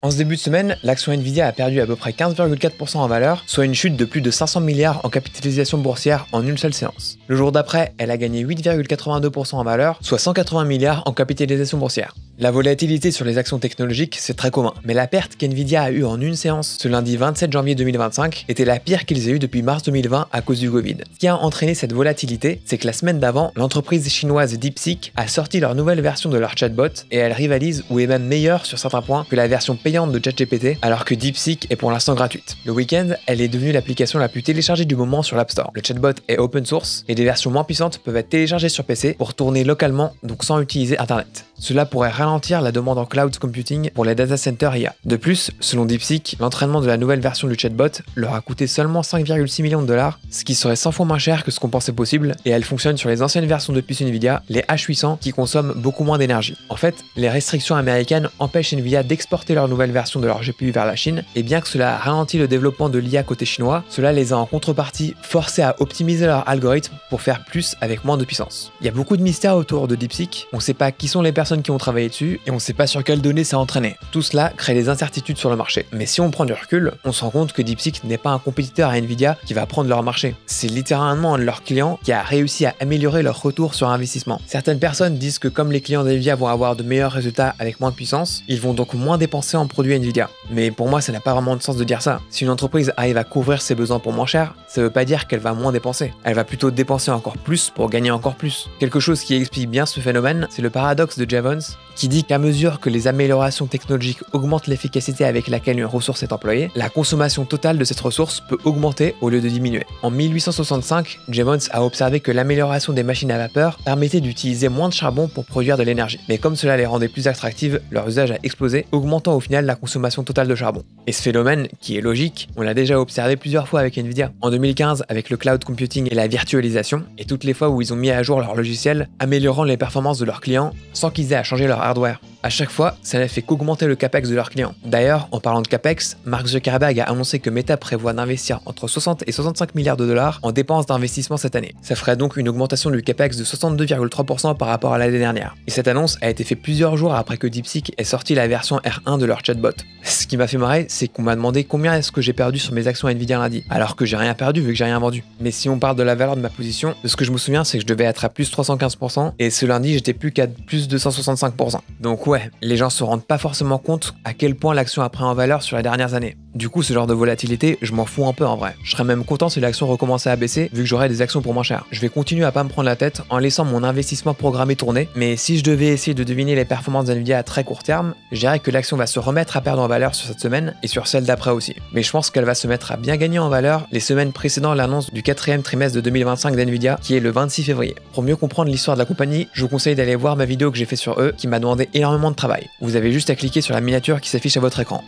En ce début de semaine, l'action Nvidia a perdu à peu près 15,4% en valeur, soit une chute de plus de 500 milliards en capitalisation boursière en une seule séance. Le jour d'après, elle a gagné 8,82% en valeur, soit 180 milliards en capitalisation boursière. La volatilité sur les actions technologiques, c'est très commun, mais la perte qu'Nvidia a eue en une séance ce lundi 27 janvier 2025 était la pire qu'ils aient eue depuis mars 2020 à cause du Covid. Ce qui a entraîné cette volatilité, c'est que la semaine d'avant, l'entreprise chinoise DeepSeek a sorti leur nouvelle version de leur chatbot et elle rivalise ou est même meilleure sur certains points que la version payante de ChatGPT, alors que DeepSeek est pour l'instant gratuite. Le week-end, elle est devenue l'application la plus téléchargée du moment sur l'App Store. Le chatbot est open source et des versions moins puissantes peuvent être téléchargées sur PC pour tourner localement, donc sans utiliser Internet. Cela pourrait ralentir la demande en cloud computing pour les data centers IA. De plus, selon DeepSeek, l'entraînement de la nouvelle version du chatbot leur a coûté seulement 5,6 millions de dollars, ce qui serait 100 fois moins cher que ce qu'on pensait possible, et elle fonctionne sur les anciennes versions de puces Nvidia, les H800, qui consomment beaucoup moins d'énergie. En fait, les restrictions américaines empêchent Nvidia d'exporter leur nouvelle version de leur GPU vers la Chine, et bien que cela a ralenti le développement de l'IA côté chinois, cela les a en contrepartie forcés à optimiser leur algorithme pour faire plus avec moins de puissance. Il y a beaucoup de mystères autour de DeepSeek, on ne sait pas qui sont les personnes qui ont travaillé dessus, et on ne sait pas sur quelles données ça a entraîné. Tout cela crée des incertitudes sur le marché. Mais si on prend du recul, on se rend compte que DeepSeek n'est pas un compétiteur à Nvidia qui va prendre leur marché. C'est littéralement un de leurs clients qui a réussi à améliorer leur retour sur investissement. Certaines personnes disent que comme les clients d'Nvidia vont avoir de meilleurs résultats avec moins de puissance, ils vont donc moins dépenser en produits Nvidia. Mais pour moi, ça n'a pas vraiment de sens de dire ça. Si une entreprise arrive à couvrir ses besoins pour moins cher, ça veut pas dire qu'elle va moins dépenser. Elle va plutôt dépenser encore plus pour gagner encore plus. Quelque chose qui explique bien ce phénomène, c'est le paradoxe de Jevons, qui dit qu'à mesure que les améliorations technologiques augmentent l'efficacité avec laquelle une ressource est employée, la consommation totale de cette ressource peut augmenter au lieu de diminuer. En 1865, Jevons a observé que l'amélioration des machines à vapeur permettait d'utiliser moins de charbon pour produire de l'énergie. Mais comme cela les rendait plus attractives, leur usage a explosé, augmentant au final la consommation totale de charbon. Et ce phénomène, qui est logique, on l'a déjà observé plusieurs fois avec Nvidia. En 2015, avec le cloud computing et la virtualisation, et toutes les fois où ils ont mis à jour leur logiciel, améliorant les performances de leurs clients sans qu'ils aient à changer leur hardware. À chaque fois, ça n'a fait qu'augmenter le capex de leurs clients. D'ailleurs, en parlant de capex, Mark Zuckerberg a annoncé que Meta prévoit d'investir entre 60 et 65 milliards de dollars en dépenses d'investissement cette année. Ça ferait donc une augmentation du capex de 62,3% par rapport à l'année dernière. Et cette annonce a été faite plusieurs jours après que DeepSeek ait sorti la version R1 de leur chatbot. Ce qui m'a fait marrer, c'est qu'on m'a demandé combien est-ce que j'ai perdu sur mes actions Nvidia lundi, alors que j'ai rien perdu vu que j'ai rien vendu. Mais si on parle de la valeur de ma position, de ce que je me souviens, c'est que je devais être à plus 315%, et ce lundi, j'étais plus qu'à plus 265%. Donc ouais, les gens se rendent pas forcément compte à quel point l'action a pris en valeur sur les dernières années. Du coup, ce genre de volatilité, je m'en fous un peu en vrai. Je serais même content si l'action recommençait à baisser, vu que j'aurais des actions pour moins cher. Je vais continuer à pas me prendre la tête en laissant mon investissement programmé tourner, mais si je devais essayer de deviner les performances d'Nvidia à très court terme, je dirais que l'action va se remettre à perdre en valeur sur cette semaine et sur celle d'après aussi. Mais je pense qu'elle va se mettre à bien gagner en valeur les semaines précédant l'annonce du 4e trimestre de 2025 d'Nvidia, qui est le 26 février. Pour mieux comprendre l'histoire de la compagnie, je vous conseille d'aller voir ma vidéo que j'ai fait sur eux, qui m'a demandé énormément de travail. Vous avez juste à cliquer sur la miniature qui s'affiche à votre écran.